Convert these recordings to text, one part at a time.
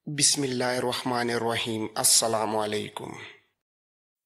बिस्मिल्लाहिर्रहमानिर्रहीम। अस्सलाम वालेकुम।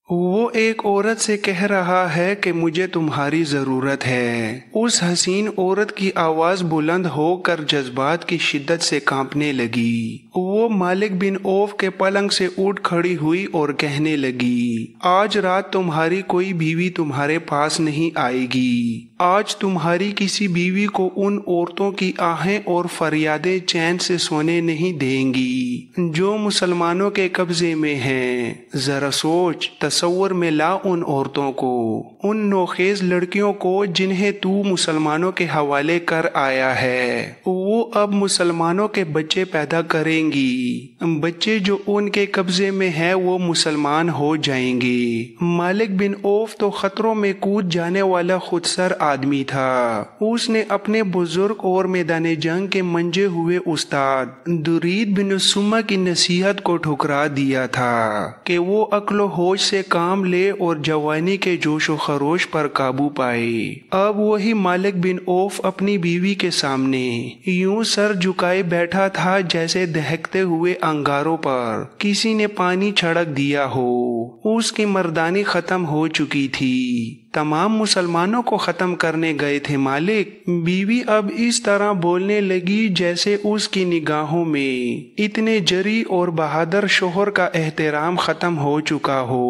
वो एक औरत से कह रहा है कि मुझे तुम्हारी ज़रूरत है। उस हसीन औरत की आवाज़ बुलंद होकर जज्बात की शिद्दत से कांपने लगी। वो मालिक बिन औफ के पलंग से उठ खड़ी हुई और कहने लगी, आज रात तुम्हारी कोई बीवी तुम्हारे पास नहीं आएगी। आज तुम्हारी किसी बीवी को उन औरतों की आहें और फरियादें चैन से सोने नहीं देंगी जो मुसलमानों के कब्जे में हैं। जरा सोच, तसव्वुर में ला उन औरतों को, उन नौखेज लड़कियों को जिन्हें तू मुसलमानों के हवाले कर आया है। वो अब मुसलमानों के बच्चे पैदा करेंगी। बच्चे जो उनके कब्जे में है वो मुसलमान हो जाएंगे। मालिक बिन औफ तो खतरों में कूद जाने वाला खुदसर आदमी था। उसने अपने बुजुर्ग और मैदान जंग के मंजे हुए उस्ताद दुरीद बिन सुमा की नसीहत को ठुकरा दिया था कि वो अक्लो होश से काम ले और जवानी के जोशो खरोश पर काबू पाए। अब वही मालिक बिन औफ अपनी बीवी के सामने यूं सर झुकाए बैठा था जैसे दहकते हुए अंगारों पर किसी ने पानी छिड़क दिया हो। उसकी मर्दानी खत्म हो चुकी थी। तमाम मुसलमानों को खत्म करने गए थे मालिक। बीवी अब इस तरह बोलने लगी जैसे उसकी निगाहों में इतने जरी और बहादुर शोहर का एहतराम खत्म हो चुका हो।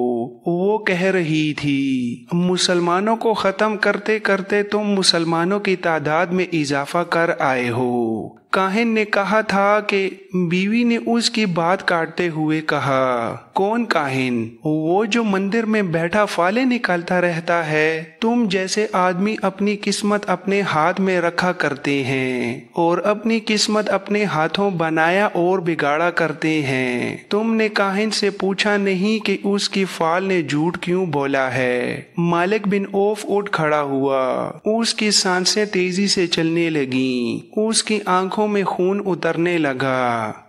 वो कह रही थी, मुसलमानों को खत्म करते करते तुम मुसलमानों की तादाद में इजाफा कर आए हो। काहिन ने कहा था कि बीवी ने उसकी बात काटते हुए कहा, कौन काहिन? वो जो मंदिर में बैठा फाले निकालता रहता है। तुम जैसे आदमी अपनी किस्मत अपने हाथ में रखा करते हैं और अपनी किस्मत अपने हाथों बनाया और बिगाड़ा करते हैं। तुमने काहिन से पूछा नहीं कि उसकी फाल ने झूठ क्यों बोला है। मालिक बिन औफ उठ खड़ा हुआ। उसकी सांसें तेजी से चलने लगीं। उसकी आंखों में खून उतरने लगा।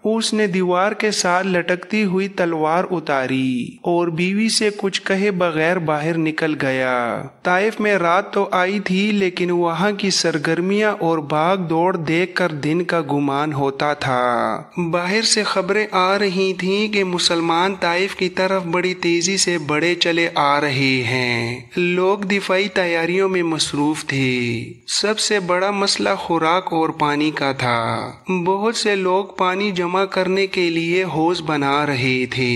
उसने दीवार के साथ लटकती हुई तलवार उतारी और बीवी से कुछ कहे बगैर बाहर निकल गया। ताइफ में रात तो आई थी लेकिन वहां की सरगर्मियां और भाग दौड़ देखकर दिन का गुमान होता था। बाहर से खबरें आ रही थीं कि मुसलमान ताइफ की तरफ बड़ी तेजी से बढ़े चले आ रहे हैं। लोग दिफाई तैयारियों में मसरूफ थे। सबसे बड़ा मसला खुराक और पानी का था। बहुत से लोग पानी जमा करने के लिए हौज बना रहे थे।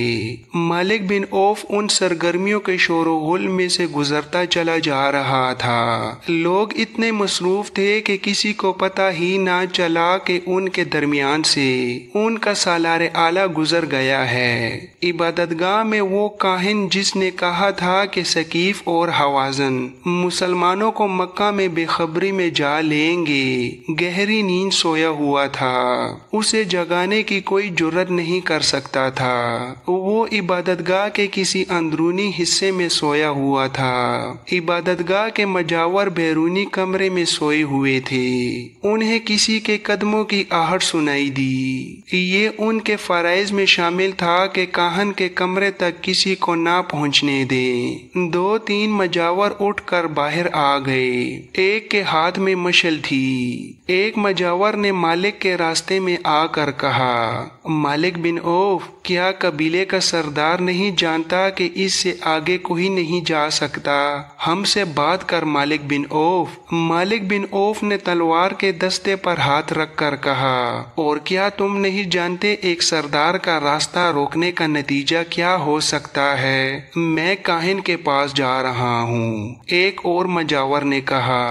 मालिक बिन औफ उन सरगर्मियों के शोरगुल में से गुजरता चला जा रहा था। लोग इतने मसरूफ थे कि किसी को पता ही ना चला कि उनके दरमियान से उनका सालारे आला गुजर गया है। इबादतगाह में वो काहिन जिसने कहा था कि सकीफ और हवाजन मुसलमानों को मक्का में बेखबरी में जा लेंगे, गहरी नींद सोया हुआ था। उसे जगाने की कोई जुर्रत नहीं कर सकता था। वो इबादतगाह के किसी अंदरूनी हिस्से में सोया हुआ था। इबादतगाह के मजावर बैरूनी कमरे में सोए हुए थे। उन्हें किसी के कदमों की आहट सुनाई दी। ये उनके फराइज में शामिल था कि काहन के कमरे तक किसी को ना पहुंचने दे। 2-3 मजावर उठकर बाहर आ गए। एक के हाथ में मशल थी। एक मजावर ने मालिक के रास्ते में आकर कहा, मालिक बिन औफ, क्या कबीले का सरदार नहीं जानता कि इससे आगे कोई नहीं जा सकता? हमसे बात कर मालिक बिन औफ। मालिक बिन औफ ने तलवार के दस्ते पर हाथ रखकर कहा, और क्या तुम नहीं जानते एक सरदार का रास्ता रोकने का नतीजा क्या हो सकता है? मैं काहिन के पास जा रहा हूँ। एक और मजावर ने कहा,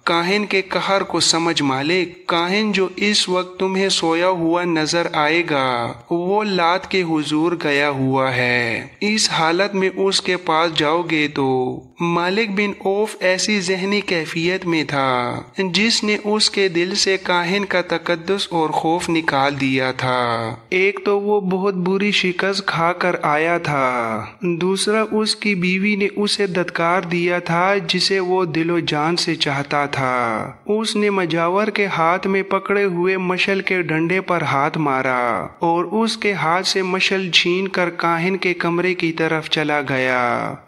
काहिन के कहर को समझ मालिक। काहिन जो इस वक्त तुम्हें सोया हुआ नजर आएगा वो लात के हुजूर गया हुआ है। इस हालत में उसके पास जाओगे तो मालिक बिन औफ ऐसी जहनी कैफियत में था जिसने उसके दिल से काहिन का तकद्दुस और खौफ निकाल दिया था। एक तो वो बहुत बुरी शिकस्त खाकर आया था, दूसरा उसकी बीवी ने उसे धत्कार दिया था जिसे वो दिलो जान से चाहता था। उसने मजावर के हाथ में पकड़े हुए मशल के डंडे पर हाथ मारा और उसके हाथ से मशल छीन कर काहिन के कमरे की तरफ चला गया।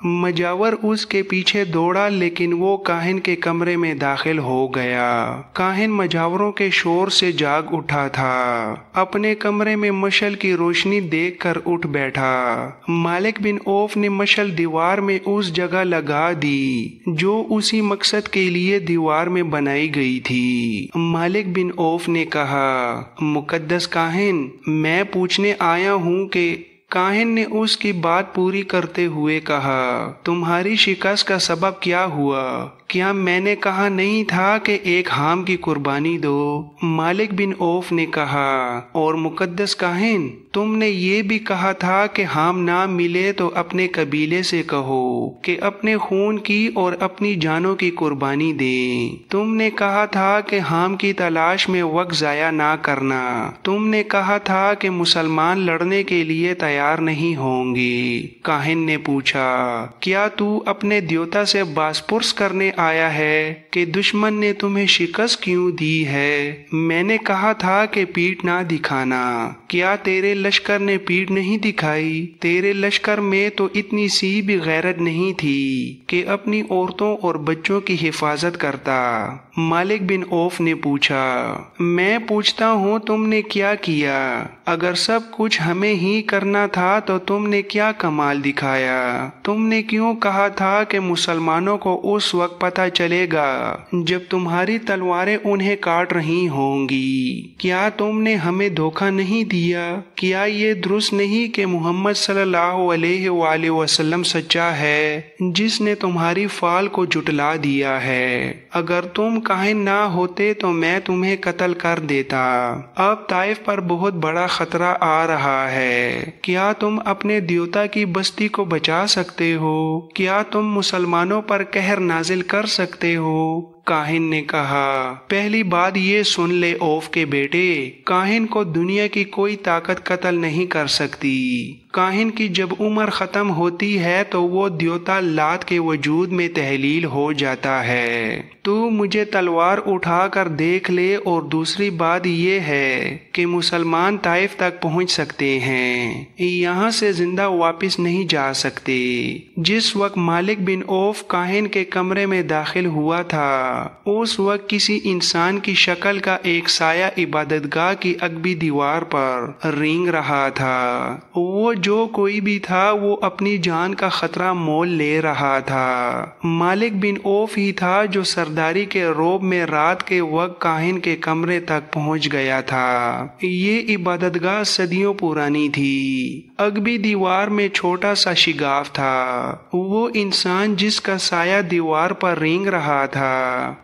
मजावर उसके पीछे दौड़ा, लेकिन वो काहिन के कमरे में दाखिल हो गया। काहिन मजावरों के शोर से जाग उठा था। अपने कमरे में मशल की रोशनी देखकर उठ बैठा। मालिक बिन औफ ने मशल दीवार में उस जगह लगा दी जो उसी मकसद के लिए दीवार में बनाई गई थी। मालिक बिन औफ ने कहा, मुकद्दस काहिन, मैं पूछने आया हूँ कि काहिन ने उसकी बात पूरी करते हुए कहा, तुम्हारी शिकस्त का सबब क्या हुआ? क्या मैंने कहा नहीं था कि एक हाम की कुर्बानी दो? मालिक बिन औफ ने कहा, और मुकद्दस काहिन, तुमने ये भी कहा था कि हाम ना मिले तो अपने कबीले से कहो कि अपने खून की और अपनी जानों की कुर्बानी दें। तुमने कहा था कि हाम की तलाश में वक्त जाया ना करना। तुमने कहा था कि मुसलमान लड़ने के लिए तैयार नहीं होंगे। काहिन ने पूछा, क्या तू अपने द्योता से बासपुरस करने आया है कि दुश्मन ने तुम्हें शिकस्त क्यों दी है? मैंने कहा था कि पीठ ना दिखाना। क्या तेरे लश्कर ने पीठ नहीं दिखाई? तेरे लश्कर में तो इतनी सी भी गैरत नहीं थी कि अपनी औरतों और बच्चों की हिफाजत करता। मालिक बिन औफ ने पूछा, मैं पूछता हूँ तुमने क्या किया? अगर सब कुछ हमें ही करना था तो तुमने क्या कमाल दिखाया? तुमने क्यों कहा था कि मुसलमानों को उस वक्त पता चलेगा जब तुम्हारी तलवारें उन्हें काट रही होंगी? क्या तुमने हमें धोखा नहीं दिया? क्या ये दुरुस्त नहीं कि मोहम्मद सल्लल्लाहु अलैहि वसल्लम सच्चा है जिसने तुम्हारी फाल को जुटला दिया है? अगर तुम काहिन ना होते तो मैं तुम्हें कत्ल कर देता। अब ताइफ पर बहुत बड़ा खतरा आ रहा है। क्या तुम अपने द्योता की बस्ती को बचा सकते हो? क्या तुम मुसलमानों पर कहर नाजिल कर सकते हो? काहिन ने कहा, पहली बात ये सुन ले औफ के बेटे, काहिन को दुनिया की कोई ताकत कत्ल नहीं कर सकती। काहिन की जब उम्र खत्म होती है तो वो द्योता लात के वजूद में तहलील हो जाता है। तू मुझे तलवार उठा कर देख ले। और दूसरी बात ये है कि मुसलमान ताइफ तक पहुंच सकते हैं, यहाँ से जिंदा वापस नहीं जा सकते। जिस वक्त मालिक बिन औफ काहिन के कमरे में दाखिल हुआ था, उस वक्त किसी इंसान की शक्ल का एक साया इबादतगाह की अगबी दीवार पर रेंग रहा था। वो जो कोई भी था वो अपनी जान का खतरा मोल ले रहा था। मालिक बिन औफ ही था जो सरदारी के रोब में रात के वक्त काहिन के कमरे तक पहुंच गया था। ये इबादतगाह सदियों पुरानी थी। अगबी दीवार में छोटा सा शिगाफ था। वो इंसान जिसका साया दीवार पर रेंग रहा था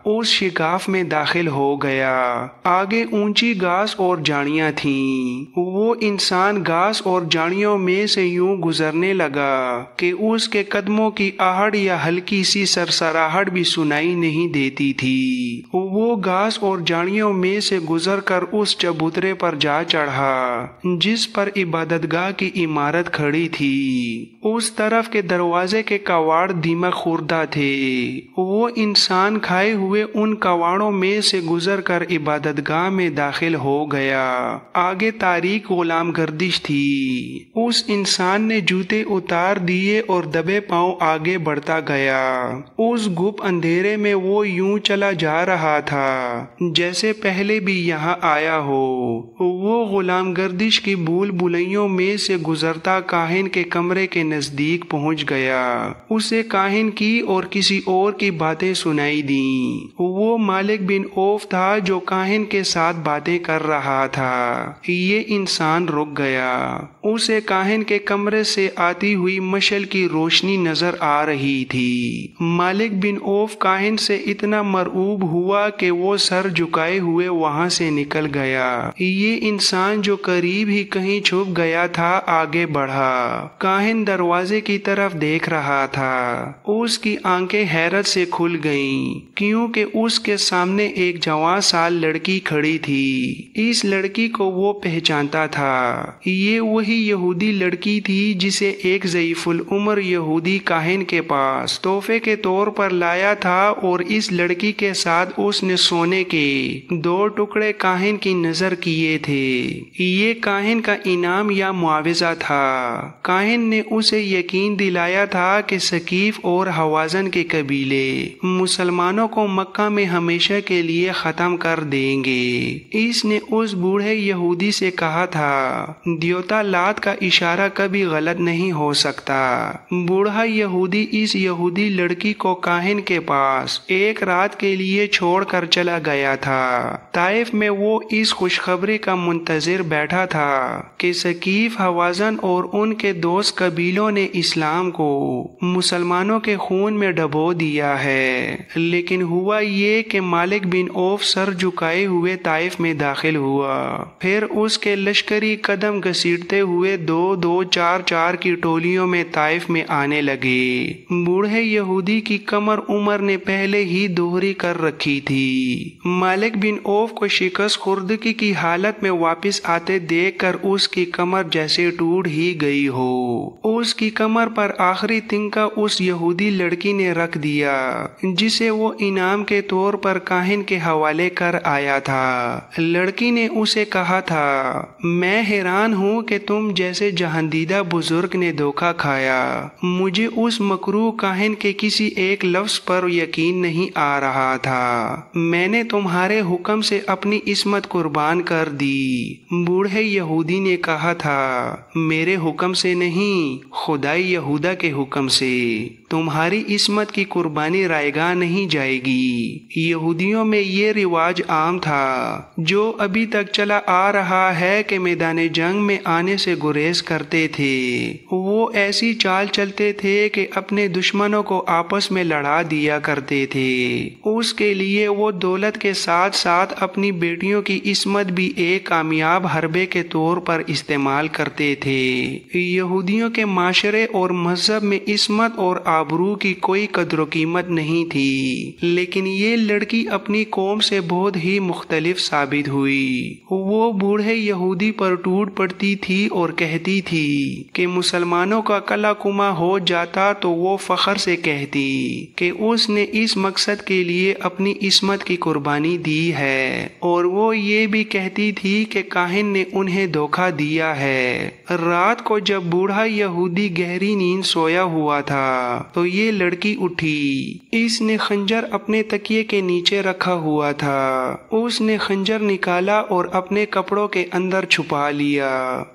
उस शिगाफ में दाखिल हो गया। आगे ऊंची घास और झाड़ियां थीं। वो इंसान घास और झाड़ियों में से यूं गुजरने लगा कि उसके कदमों की आहट या हल्की सी सरसराहट भी सुनाई नहीं देती थी। वो घास और झाड़ियों में से गुजरकर उस चबूतरे पर जा चढ़ा जिस पर इबादतगाह की इमारत खड़ी थी। उस तरफ के दरवाजे के कवाड़ दीमक खुर्दा थे। वो इंसान खाए हुए उन कवाड़ों में से गुजरकर इबादतगाह में दाखिल हो गया। आगे तारीक गुलाम गर्दिश थी। उस इंसान ने जूते उतार दिए और दबे पांव आगे बढ़ता गया। उस गुप अंधेरे में वो यूं चला जा रहा था जैसे पहले भी यहाँ आया हो। वो गुलाम गर्दिश की भूल भुलैयों में से गुजरता काहिन के कमरे के नजदीक पहुंच गया। उसे काहिन की और किसी और की बातें सुनाई दी। वो मालिक बिन औफ था जो काहिन के साथ बातें कर रहा था। ये इंसान रुक गया। उसे काहिन के कमरे से आती हुई मशल की रोशनी नजर आ रही थी। मालिक बिन औफ काहिन से इतना मरऊब हुआ कि वो सर झुकाए हुए वहां से निकल गया। ये इंसान जो करीब ही कहीं छुप गया था आगे बढ़ा। काहिन दरवाजे की तरफ देख रहा था। उसकी आंखें हैरत से खुल गईं क्योंकि उसके सामने एक जवान साल लड़की खड़ी थी। इस लड़की को वो पहचानता था। ये वही यहूदी लड़की थी जिसे एक ज़ईफ़ उल उम्र यहूदी काहिन के पास तोहफे के तौर पर लाया था, और इस लड़की के साथ उसने सोने के 2 टुकड़े काहिन की नजर किए थे। ये काहिन का इनाम या मुआवजा था। काहिन ने उसे यकीन दिलाया था कि सकीफ और हवाजन के कबीले मुसलमानों को मक्का में हमेशा के लिए खत्म कर देंगे। इसने उस बूढ़े यहूदी से कहा था, देवता लात का इशारा कभी गलत नहीं हो सकता। बूढ़ा यहूदी इस यहूदी लड़की को काहिन के पास एक रात के लिए छोड़कर चला गया था। ताइफ में वो इस खुशखबरी का मुंतजिर बैठा था कि सकीफ, हवाजन और उनके दोस्त कबीलों ने इस्लाम को मुसलमानों के खून में डबो दिया है। लेकिन हुआ ये कि मालिक बिन औफ सर झुकाए हुए ताइफ में दाखिल हुआ। फिर उसके लश्करी कदम घसीटते हुए 2-2, 4-4 की टोलियों में ताइफ में आने लगे। बूढ़े यहूदी की कमर उमर ने पहले ही दोहरी कर रखी थी। मालिक बिन औफ को शिकस्त खुर्दगी की हालत में वापस आते देखकर उसकी कमर जैसे टूट ही गई हो। उसकी कमर पर आखिरी तिनका उस यहूदी लड़की ने रख दिया जिसे वो इनाम के तौर पर काहिन के हवाले कर आया था। लड़की ने उसे कहा था, मैं हैरान हूँ कि तुम जैसे जहांदीदा बुजुर्ग ने धोखा खाया। मुझे उस मकरूह काहिन के किसी एक लफ्ज पर यकीन नहीं आ रहा था। मैंने तुम्हारे हुक्म से अपनी इस्मत कुर्बान कर दी। बूढ़े यहूदी ने कहा था, मेरे हुक्म से नहीं, खुदाई यहूदा के हुक्म से तुम्हारी इस्मत की कुर्बानी रायगा नहीं जाएगी। यहूदियों में ये रिवाज आम था जो अभी तक चला आ रहा है कि मैदान जंग में आने से गुरेज करते थे। वो ऐसी चाल चलते थे कि अपने दुश्मनों को आपस में लड़ा दिया करते थे। उसके लिए वो दौलत के साथ साथ अपनी बेटियों की इस्मत भी एक कामयाब हरबे के तौर पर इस्तेमाल करते थे। यहूदियों के माशरे और मजहब में इस्मत और आबरू की कोई कदर कीमत नहीं थी, लेकिन ये लड़की अपनी कौम से बहुत ही मुख्तलिफ साबित हुई। वो बूढ़े यहूदी पर टूट पड़ती थी और कहती थी कि मुसलमानों का कला कुमा हो जाता तो वो फख्र से कहती कि उसने इस मकसद के लिए अपनी इस्मत की कुर्बानी दी है, और वो ये भी कहती थी कि काहिन ने उन्हें धोखा दिया है। रात को जब बूढ़ा यहूदी गहरी नींद सोया हुआ था तो ये लड़की उठी। इसने खंजर अपने तकिए के नीचे रखा हुआ था। उसने खंजर निकाला और अपने कपड़ों के अंदर छुपा लिया।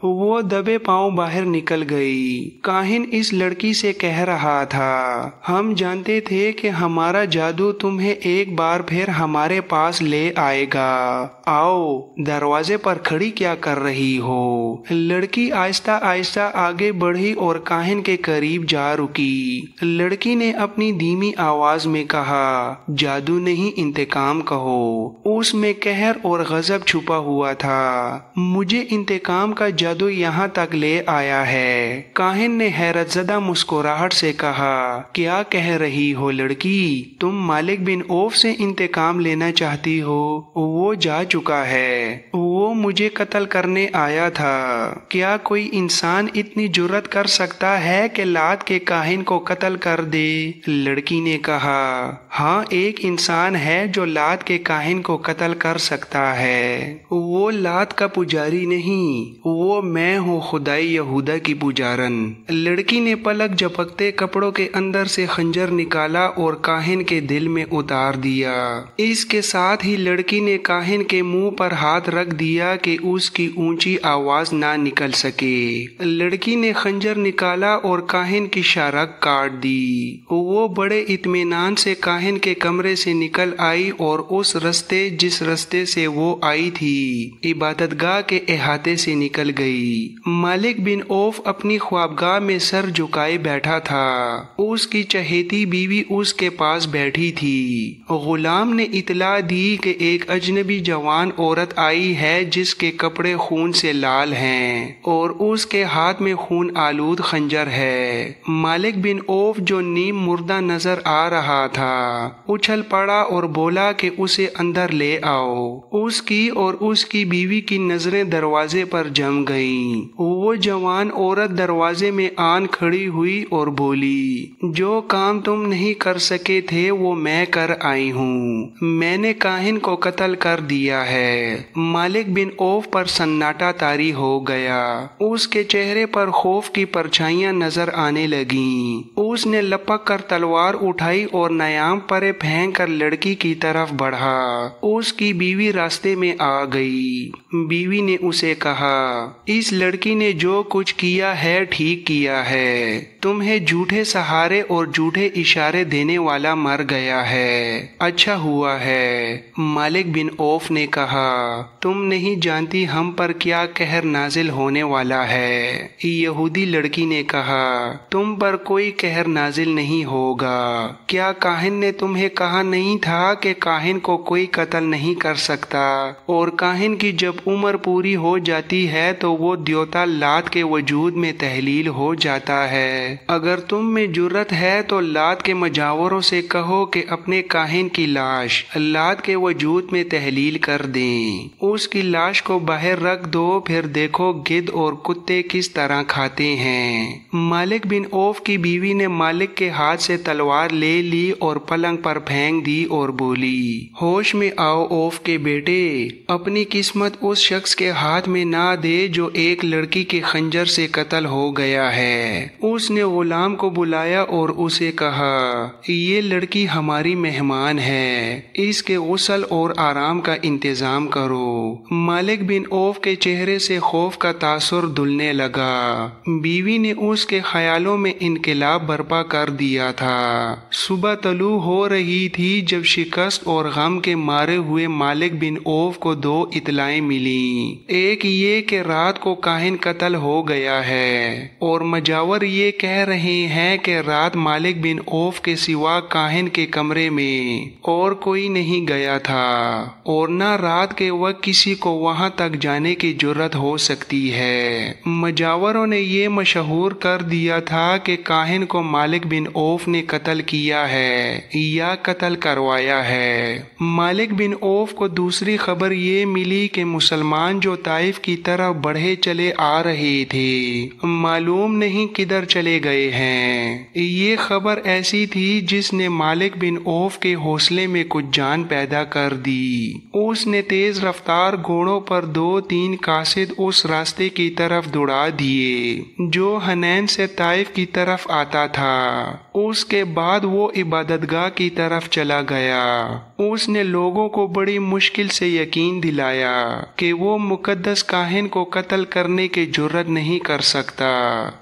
वो दबे पांव बाहर निकल गई। काहिन इस लड़की से कह रहा था, हम जानते थे कि हमारा जादू तुम्हें एक बार फिर हमारे पास ले आएगा। आओ, दरवाजे पर खड़ी क्या कर रही हो? लड़की आहिस्ता आहिस्ता आगे बढ़ी और काहिन के करीब जा रुकी। लड़की ने अपनी धीमी आवाज में कहा, जादू नहीं, इंतकाम कहो। उसमें कहर और गजब छुपा हुआ था। मुझे इंतकाम का जादू यहाँ तक ले आया है। काहिन ने हैरतज़दा मुस्कुराहट से कहा, क्या कह रही हो लड़की? तुम मालिक बिन औफ से इंतकाम लेना चाहती हो? वो जा चुका है। वो मुझे कत्ल करने आया था। क्या कोई इंसान इतनी जुर्रत कर सकता है कि लात के काहिन को कत्ल कर दे? लड़की ने कहा, हाँ, एक इंसान है जो लात के काहिन को कत्ल कर सकता है। वो लात का पुजारी नहीं, वो मैं हूँ, खुदाई यहूदा की पुजारन। लड़की ने पलक झपकते कपड़ों के अंदर से खंजर निकाला और काहिन के दिल में उतार दिया। इसके साथ ही लड़की ने काहिन के मुंह पर हाथ रख दिया कि उसकी ऊंची आवाज ना निकल सके। लड़की ने खंजर निकाला और काहिन की शारक काट दी। वो बड़े इत्मीनान से काहिन के कमरे से निकल आई और उस रास्ते जिस रास्ते से वो आई थी, इबादतगाह के अहाते से निकल गई। मालिक बिन औफ अपनी ख्वाबगाह में सर झुकाए बैठा था। उसकी चहेती बीवी उसके पास बैठी थी। गुलाम ने इतला दी कि एक अजनबी जवान औरत आई है ہے जिसके कपड़े खून से लाल हैं और उसके हाथ में खून आलूद खंजर है। मालिक बिन औफ जो नीम मुर्दा नजर आ रहा था उछल पड़ा और बोला कि उसे अंदर ले आओ। उसकी और उसकी बीवी की नजरें दरवाजे पर जम गईं। वो जवान औरत दरवाजे में आन खड़ी हुई और बोली, जो काम तुम नहीं कर सके थे वो मैं कर आई हूँ। मैंने काहिन को कत्ल कर दिया है। मालिक बिन औफ पर सन्नाटा तारी हो गया। उसके चेहरे पर खौफ की परछाइयां नजर आने लगीं। उसने लपक कर तलवार उठाई और नयाम परे फेंक कर लड़की की तरफ बढ़ा। उसकी बीवी रास्ते में आ गई। बीवी ने उसे कहा, इस लड़की ने जो कुछ किया है ठीक किया है। तुम्हें झूठे सहारे और झूठे इशारे देने वाला मर गया है। अच्छा हुआ है। मालिक बिन औफ ने कहा, तुम नहीं जानती हम पर क्या कहर नाजिल होने वाला है। यहूदी लड़की ने कहा, तुम पर कोई कहर नाजिल नहीं होगा। क्या काहिन ने तुम्हें कहा नहीं था कि काहिन को कोई कत्ल नहीं कर सकता, और काहिन की जब उम्र पूरी हो जाती है तो वो द्योता लात के वजूद में तहलील हो जाता है। अगर तुम में जुर्रत है तो लात के मजावरों से कहो कि अपने काहिन की लाश लात के वजूद में तहलील कर दें। उसकी लाश को बाहर रख दो, फिर देखो गिद्ध और कुत्ते किस तरह खाते हैं। मालिक बिन औफ की बीवी ने मालिक के हाथ से तलवार ले ली और पलंग पर फेंक दी और बोली, होश में आओ औफ के बेटे, अपनी किस्मत उस शख्स के हाथ में ना दे जो एक लड़की के खंजर से कत्ल हो गया है। उसने गुलाम को बुलाया और उसे कहा, ये लड़की हमारी मेहमान है, इसके गुस्ल और आराम का इंतजाम करो। मालिक बिन औफ के चेहरे से खौफ का तासुर धुलने लगा। बीवी ने उसके ख्यालों में इनकलाब बर्पा कर दिया था। सुबह तलू हो रही थी जब शिकस्त और गम के मारे हुए मालिक बिन औफ को दो इतलाएं मिली। एक ये कि रात को काहिन कत्ल हो गया है, और मजावर ये कह रहे हैं कि रात मालिक बिन औफ के सिवा काहिन के कमरे में और कोई नहीं गया था, और न रात के वक्त किसी को वहां तक जाने की जुर्रत हो सकती है। मजावरों ने ये मशहूर कर दिया था कि काहिन को मालिक बिन औफ ने कत्ल किया है या कत्ल करवाया है। मालिक बिन औफ को दूसरी खबर ये मिली कि मुसलमान जो ताइफ की तरफ बढ़े चले आ रहे थे, मालूम नहीं किधर चले गए हैं। ये खबर ऐसी थी जिसने मालिक बिन औफ के हौसले में कुछ जान पैदा कर दी। उसने तेज रफ्तार घोड़ों पर 2-3 कासिद उस रास्ते की तरफ दौड़ा दिए जो हनैन से ताइफ की तरफ आता था। उसके बाद वो इबादतगाह की तरफ चला गया। उसने लोगों को बड़ी मुश्किल से यकीन दिलाया कि वो मुकद्दस काहिन को कत्ल करने की जुर्रत नहीं कर सकता।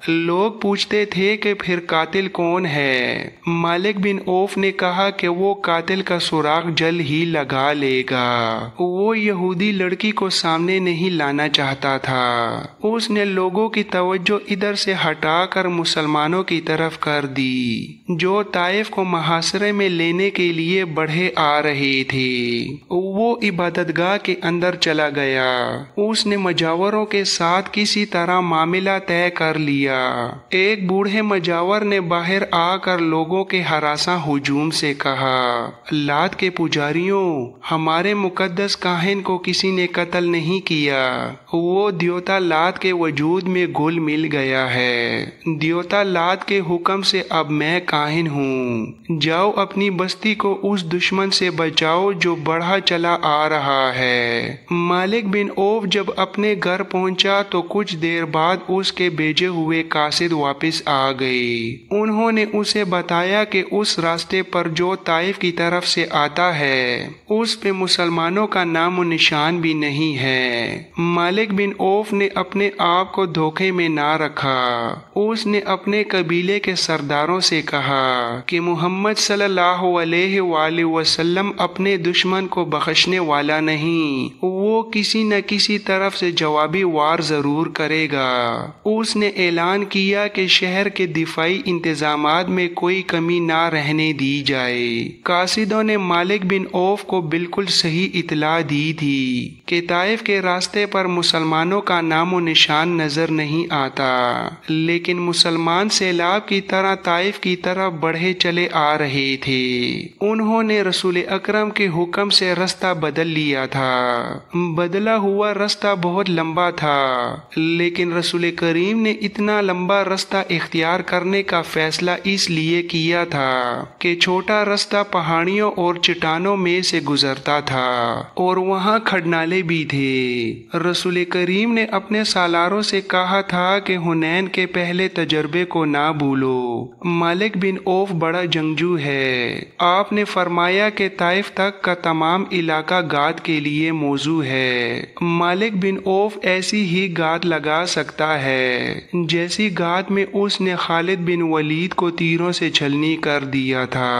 लोग पूछते थे कि फिर कातिल कौन है। मालिक बिन औफ ने कहा कि वो कातिल का सुराग जल्द ही लगा लेगा। वो यहूदी लड़की को सामने नहीं लाना चाहता था। उसने लोगों की तवज्जो इधर से हटाकर मुसलमानों की तरफ कर दी जो ताइफ को मुहासरे में लेने के लिए बढ़े आ रहे थे। वो इबादतगाह के अंदर चला गया। उसने मजावरों के साथ किसी तरह मामला तय कर लिया। एक बूढ़े मजावर ने बाहर आकर लोगों के हरासा हुजूम से कहा, लात के पुजारियों, हमारे मुकद्दस काहिन को किसी ने कत्ल नहीं किया। वो द्योता लात के वजूद में घुल मिल गया है। द्योता लात के हुक्म से अब मैं काहिन हूँ। जाओ अपनी बस्ती को उस दुश्मन से बचाओ जो बढ़ा चला आ रहा है। मालिक बिन औफ जब अपने घर पहुंचा तो कुछ देर बाद उसके भेजे हुए कासिद वापस आ गए। उन्होंने उसे बताया कि उस रास्ते पर जो ताइफ की तरफ से आता है उस पे मुसलमानों का नाम और निशान भी नहीं है। मालिक बिन औफ ने अपने आप को धोखे में ना रखा। उसने अपने कबीले के सरदारों से कहा कि मोहम्मद सल्लल्लाहु अलैहि वसल्लम वसल्लम अपने दुश्मन को बख्शने वाला नहीं, वो किसी न किसी तरफ से जवाबी वार जरूर करेगा। उसने ऐलान किया कि शहर के दिफाई इंतजामात में कोई कमी ना रहने दी जाए। कासिदों ने मालिक बिन औफ को बिल्कुल सही इतला दी थी कि ताइफ के रास्ते पर मुसलमानों का नामो निशान नजर नहीं आता, लेकिन मुसलमान सैलाब की तरह ताइफ की तरफ बढ़े चले आ रहे थे। उन्होंने रसूल अकरम के हुक्म से रास्ता बदल लिया था। बदला हुआ रास्ता बहुत लंबा था, लेकिन रसूल करीम ने इतना लंबा रास्ता इख्तियार करने का फैसला इसलिए किया था कि छोटा रास्ता पहाड़ियों और चट्टानों में से गुजरता था और वहाँ खड़नाले भी थे। रसूल करीम ने अपने सालारों से कहा था कि हुनैन के पहले तजर्बे को ना भूलो। मालिक बिन औफ बड़ा जंगजू है। आपने फरमाया कि ताइफ तक का तमाम इलाका गाद के लिए मौजू है। मालिक बिन औफ ऐसी ही गाद लगा सकता है जैसी गाद में उसने खालिद बिन वलीद को तीरों से छलनी कर दिया था।